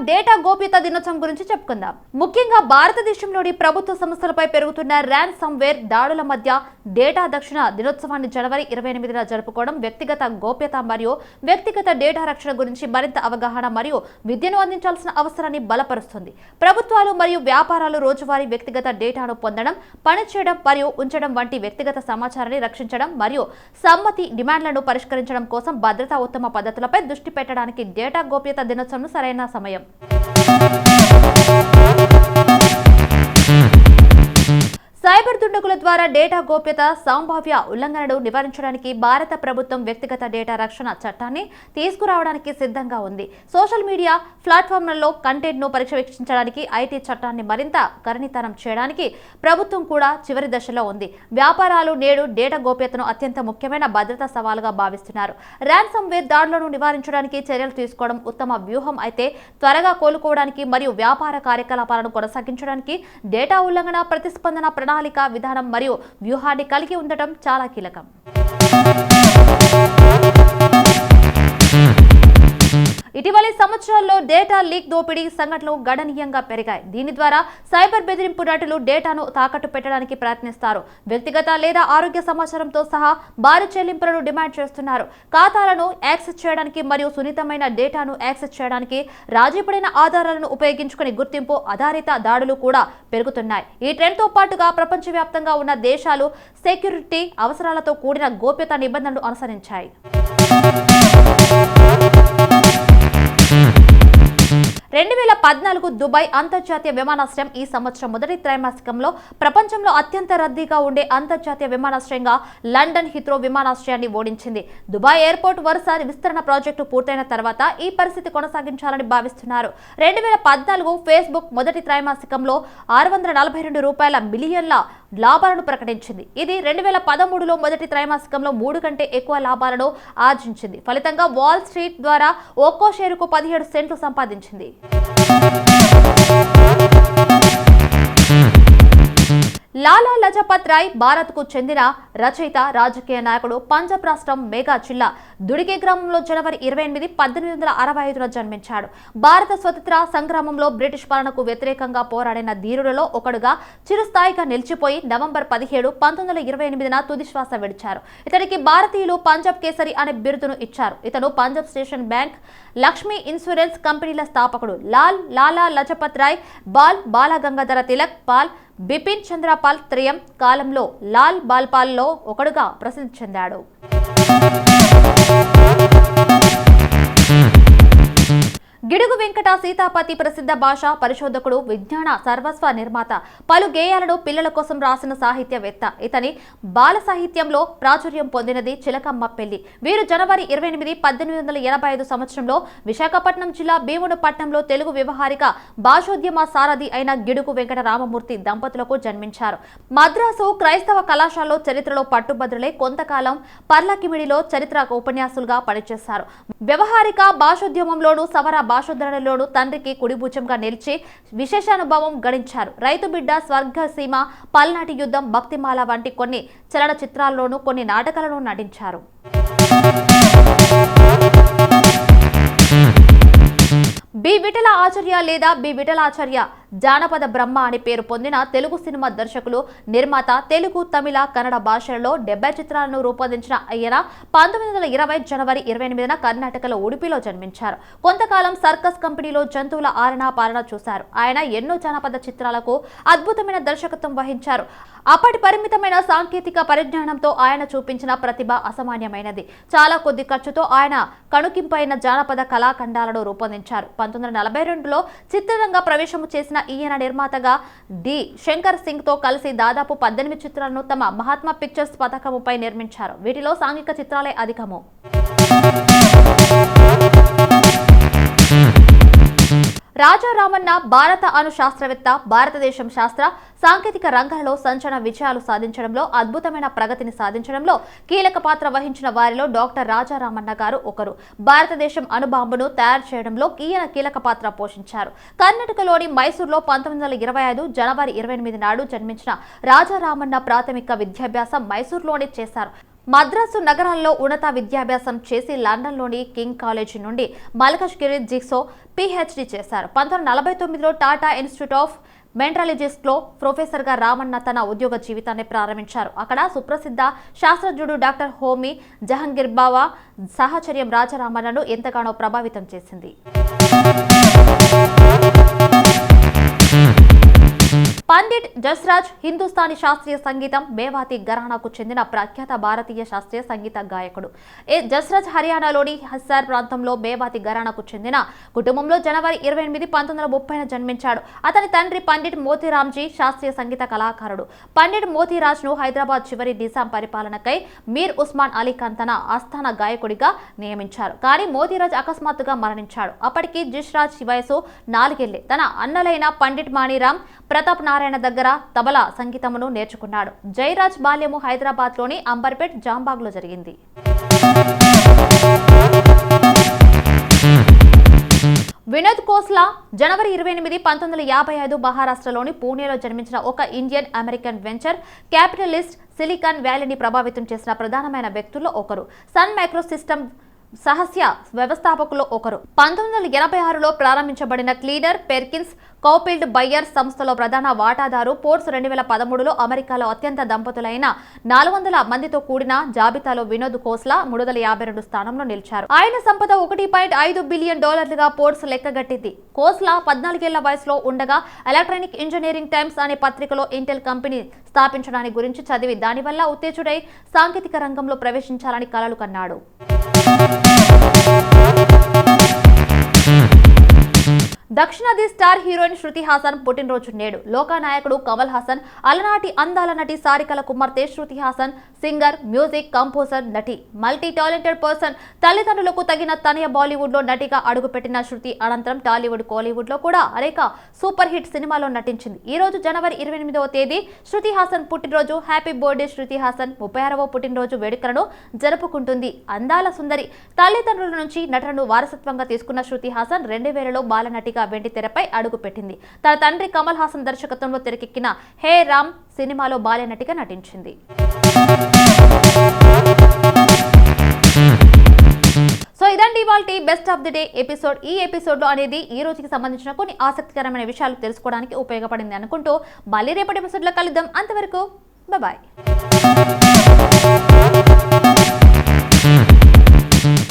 Data గోప్యతా దినోత్సవం గురించి చెప్పుకుందాం. ముఖ్యంగా భారతదేశంలోని ప్రభుత్వ సంస్థలపై పెరుగుతున్న ర్యాన్సమ్వేర్ దాడుల మధ్య డేటా దక్షిణ దినోత్సవాన్ని జనవరి 28న జరుపుకోవడం వ్యక్తిగత గోప్యత మరియు వ్యక్తిగత డేటా రక్షణ గురించి మరింత అవగాహన మరియు విద్యను అందించాల్సిన అవసరాన్ని బలపరుస్తుంది. ప్రభుత్వాలు మరియు వ్యాపారాలు రోజువారీ వ్యక్తిగత డేటాను పొందడం, పనిచేయడం మరియు ఉంచడం వంటి వ్యక్తిగత సమాచారాన్ని రక్షించడం మరియు సమ్మతి డిమాండ్లను పరిష్కరించడం కోసం భద్రతా ఉత్తమ పద్ధతులపై దృష్టి పెట్టడానికి డేటా గోప్యతా దినోత్సవం సరైన సమయం. సైబర్ దుండగుల ద్వారా డేటా గోప్యత సంభావ్య ఉల్లంఘనను నివారించడానికి భారత ప్రభుత్వం వ్యక్తిగత డేటా రక్షణ చట్టాన్ని తీసుకురావడానికి సిద్ధంగా ఉంది. సోషల్ మీడియా ప్లాట్ఫామ్లలో కంటెంట్ను పర్యవేక్షించడానికి ఐటీ చట్టాన్ని మరింత కఠినతరం చేయడానికి ప్రభుత్వం కూడా చివరి దశలో ఉంది. వ్యాపారాలు నేడు డేటా గోప్యతను అత్యంత ముఖ్యమైన భద్రతా సవాలుగా భావిస్తున్నారు. ర్యాన్సమ్వేర్ దాడులను నివారించడానికి చర్యలు తీసుకోవడం ఉత్తమ వ్యూహం అయితే, త్వరగా కోలుకోవడానికి మరియు వ్యాపార కార్యకలాపాలను కొనసాగించడానికి డేటా ఉల్లంఘన ప్రతిస్పందన ప్రణాళిక విధానం మరియు వ్యూహాన్ని కలిగి ఉండటం చాలా కీలకం. ఇటీవలి సంవత్సరాల్లో డేటా లీక్ దోపిడీ సంఘటనలు గణనీయంగా పెరిగాయి. దీని ద్వారా సైబర్ బెదిరింపు నటులు డేటాను తాకట్టు పెట్టడానికి ప్రయత్నిస్తారు. వ్యక్తిగత లేదా ఆరోగ్య సమాచారంతో సహా భారీ చెల్లింపులను డిమాండ్ చేస్తున్నారు. ఖాతాలను యాక్సెస్ చేయడానికి మరియు సున్నితమైన డేటాను యాక్సెస్ చేయడానికి రాజీపడిన ఆధారాలను ఉపయోగించుకుని గుర్తింపు ఆధారిత దాడులు కూడా పెరుగుతున్నాయి. ఈ ట్రెండ్తో పాటుగా ప్రపంచవ్యాప్తంగా ఉన్న దేశాలు సెక్యూరిటీ అవసరాలతో కూడిన గోప్యతా నిబంధనలు అనుసరించాయి. 2014 దుబాయ్ అంతర్జాతీయ విమానాశ్రయం ఈ సంవత్సరం మొదటి త్రైమాసికంలో ప్రపంచంలో అత్యంత రద్దీగా ఉండే అంతర్జాతీయ విమానాశ్రయంగా లండన్ హీత్రో విమానాశ్రయాన్ని ఓడించింది. దుబాయ్ ఎయిర్పోర్ట్ వరుస విస్తరణ ప్రాజెక్టు పూర్తయిన తర్వాత ఈ పరిస్థితి కొనసాగించాలని భావిస్తున్నారు. 2014 ఫేస్బుక్ మొదటి త్రైమాసికంలో $642 మిలియన్ల లాభాలను ప్రకటించింది. ఇది 2013లో మొదటి త్రైమాసికంలో 3 కంటే ఎక్కువ లాభాలను ఆర్జించింది. ఫలితంగా వాల్ స్ట్రీట్ ద్వారా ఒక్కో షేరుకు 17 సెంట్లు సంపాదించింది. లాలా లజపత్ రాయ్ భారత్కు చెందిన రచయిత, రాజకీయ నాయకుడు. పంజాబ్ రాష్ట్రం మేఘా జిల్లా దుడిగే గ్రామంలో జనవరి 28, 1865న జన్మించాడు. భారత స్వతంత్ర సంగ్రామంలో బ్రిటిష్ పాలనకు వ్యతిరేకంగా పోరాడిన ధీరులలో ఒకడుగా చిరస్థాయిగా నిలిచిపోయి నవంబర్ 17, 1928న తుదిశ్వాస విడిచారు. ఇతనికి భారతీయులు పంజాబ్ కేసరి అనే బిరుదును ఇచ్చారు. ఇతను Punjab station bank, Lakshmi insurance కంపెనీల స్థాపకుడు. లాలా లజపత్ రాయ్ బాల్ బాలగంగాధర తిలక్ పాల్, బిపిన్ చంద్ర పాల్ త్రయం కాలంలో లాల్ బాల్పాల్లో ఒకడుగా ప్రసిద్ధి చెందాడు. గిడుగు వెంకట సీతాపతి ప్రసిద్ధ భాషా పరిశోధకుడు, విజ్ఞాన సర్వస్వ నిర్మాత, పలు గేయాలను పిల్లల కోసం రాసిన సాహిత్యవేత్త. ఇతని బాల సాహిత్యంలో ప్రాచుర్యం పొందినది చిలకమ్మ పెళ్లి. వీరు జనవరి 28, 1885 సంవత్సరంలో విశాఖపట్నం జిల్లా భీమునిపట్నంలో తెలుగు వ్యవహారిక భాషోద్యమ సారథి అయిన గిడుగు వెంకట రామమూర్తి దంపతులకు జన్మించారు. మద్రాసు క్రైస్తవ కళాశాలలో చరిత్రలో పట్టుబద్రులై కొంతకాలం పర్లకిమిడిలో చరిత్ర ఉపన్యాసులుగా పనిచేశారు. వ్యవహారిక భాషోద్యమంలోనూ సవర భాషోద్ధరణలోనూ తండ్రికి కుడిభుజంగా నిలిచి విశేషానుభవం గడించారు. రైతు బిడ్డ, స్వర్గసీమ, పల్నాటి యుద్ధం, భక్తిమాల వంటి కొన్ని చలన చిత్రాల్లోనూ కొన్ని నాటకాలను నటించారు. బి విఠల ఆచార్య లేదా బి విఠలాచార్య జానపద బ్రహ్మ అని పేరు పొందిన తెలుగు సినిమా దర్శకులు, నిర్మాత. తెలుగు, తమిళ, కన్నడ భాషలలో 70 చిత్రాలను రూపొందించిన ఆయన 1920 జనవరి 28న కర్ణాటకలో ఉడిపిలో జన్మించారు. కొంతకాలం సర్కస్ కంపెనీలో జంతువుల ఆలన పాలన చూశారు. ఆయన ఎన్నో జానపద చిత్రాలకు అద్భుతమైన దర్శకత్వం వహించారు. అప్పటి పరిమితమైన సాంకేతిక పరిజ్ఞానంతో ఆయన చూపించిన ప్రతిభ అసామాన్యమైనది. చాలా కొద్ది ఖర్చుతో ఆయన కనుకింపైన జానపద కళాఖండాలను రూపొందించారు. 1942లో చిత్రరంగ ప్రవేశము చేసిన ఈయన నిర్మాతగా డి శంకర్ సింగ్ తో కలిసి దాదాపు 18 చిత్రాలను తమ మహాత్మా పిక్చర్స్ పతాకముపై నిర్మించారు. వీటిలో సాంఘిక చిత్రాలే అధికము. రాజా రామన్న భారత అణు శాస్త్రవేత్త. భారతదేశం శాస్త్ర సాంకేతిక రంగాలలో సంచలన విజయాలు సాధించడంలో, అద్భుతమైన ప్రగతిని సాధించడంలో కీలక పాత్ర వహించిన వారిలో డాక్టర్ రాజా రామన్న గారు ఒకరు. భారతదేశం అణుబాంబును తయారు చేయడంలో ఈయన కీలక పాత్ర పోషించారు. కర్ణాటకలోని మైసూరులో 1925 జనవరి 28 నాడు జన్మించిన రాజా రామన్న ప్రాథమిక విద్యాభ్యాసం మైసూరులోనే చేశారు. మద్రాసు నగరంలో ఉన్నత విద్యాభ్యాసం చేసి లండన్లోని కింగ్ కాలేజీ నుండి మల్కజ్గిరి జిక్సో పిహెచ్డి చేశారు. 1949లో టాటా ఇన్స్టిట్యూట్ ఆఫ్ మెంట్రాలజిస్ట్లో ప్రొఫెసర్గా రామన్న తన ఉద్యోగ జీవితాన్ని ప్రారంభించారు. అక్కడ సుప్రసిద్ధ శాస్త్రజ్ఞుడు డాక్టర్ హోమీ జహంగీర్ బావా సాహచర్యం రాజరామన్నను ఎంతగానో ప్రభావితం చేసింది. పండిట్ జస్రాజ్ హిందుస్థానీ శాస్త్రీయ సంగీతం మేవాతి ఘరానాకు చెందిన ప్రఖ్యాత భారతీయ శాస్త్రీయ సంగీత గాయకుడు. జస్రాజ్ హర్యానాలోని హిస్సార్ ప్రాంతంలో మేవాతి ఘరానాకు చెందిన కుటుంబంలో జనవరి 28, 1930న జన్మించాడు. అతని తండ్రి పండిట్ మోతీరామ్జీ శాస్త్రీయ సంగీత కళాకారుడు. పండిట్ మోతీరాజ్ను హైదరాబాద్ చివరి నిజాం పరిపాలనకై మీర్ ఉస్మాన్ అలీ ఖాన్ తన ఆస్థాన గాయకుడిగా నియమించారు. కానీ మోతీరాజ్ అకస్మాత్తుగా మరణించాడు. అప్పటికి జస్రాజ్ వయసు 4 ఏళ్లే. తన అన్నలైన పండిట్ మాణిరామ్ ప్రతాప్ నారాయణ దగ్గర తబలా సంగీతమును నేర్చుకున్నాడు. జయరాజ్ బాల్యము హైదరాబాద్లోని అంబర్పేట్ జాంబాగ్లో జరిగింది. వినోద్ ఖోస్లా జనవరి 28, 1955 మహారాష్ట్రలోని పూణేలో జన్మించిన ఒక Indian American venture capitalist. Silicon వ్యాలీని ప్రభావితం చేసిన ప్రధానమైన వ్యక్తుల్లో ఒకరు. సన్ మైక్రో సిస్టమ్ సహస్య వ్యవస్థాపకులు ఒకరు. 1986లో ప్రారంభించబడిన క్లీనర్ పెర్కిన్స్ కౌపిల్డ్ బయ్యర్ సంస్థలో ప్రధాన వాటాదారు. ఫోర్బ్స్ 2013లో అమెరికాలో అత్యంత దంపతులైన 400 మందితో కూడిన జాబితాలో వినోద్ ఖోస్లా 352 స్థానంలో నిలిచారు. ఆయన సంపద $1.5 బిలియన్ ఫోర్బ్స్ లెక్కగట్టింది. ఖోస్లా 14 ఏళ్ల వయసులో ఉండగా ఎలక్ట్రానిక్ ఇంజనీరింగ్ టైమ్స్ అనే పత్రికలో ఇంటెల్ కంపెనీ స్థాపించడానికి గురించి చదివి దానివల్ల ఉత్తేజుడై సాంకేతిక రంగంలో ప్రవేశించాలని కలలు కన్నాడు. దక్షిణాది స్టార్ హీరోయిన్ శృతి హాసన్ పుట్టినరోజు నేడు. లోకానాయకుడు కమల్ హాసన్, అలనాటి అందాల నటి సారికల కుమార్తె Shruti Haasan singer, music composer, నటి, మల్టీ టాలెంటెడ్ పర్సన్. తల్లిదండ్రులకు తగిన తనయ బాలీవుడ్ లో నటిగా అడుగుపెట్టిన శృతి అనంతరం టాలీవుడ్, కోలీవుడ్ లో కూడా అనేక సూపర్ హిట్ సినిమాలో నటించింది. ఈ రోజు జనవరి 28వ తేదీ శృతి హాసన్ పుట్టినరోజు. Happy birthday Shruti Haasan. 36వ పుట్టినరోజు వేడుకలను జరుపుకుంటుంది. అందాల సుందరి. తల్లిదండ్రుల నుంచి నటనను వారసత్వంగా తీసుకున్న శృతి హాసన్ 2000లో బాలనటిగా వెండి తెరపై అడుగుపెట్టింది. తన తండ్రి కమల్ హాసన్ దర్శకత్వంలో తెరకెక్కిన హే రామ్ సినిమాలో బాలనటిగా నటించింది. సో ఇదండి ఇవాల్టి best of the day episode. ఈ ఎపిసోడ్ లో అనేది ఈ రోజుకి సంబంధించిన కొన్ని ఆసక్తికరమైన విషయాలు తెలుసుకోవడానికి ఉపయోగపడింది అనుకుంటూ మళ్ళీ రేపటి ఎపిసోడ్ లో కలుద్దాం. అంతవరకు బాయ్.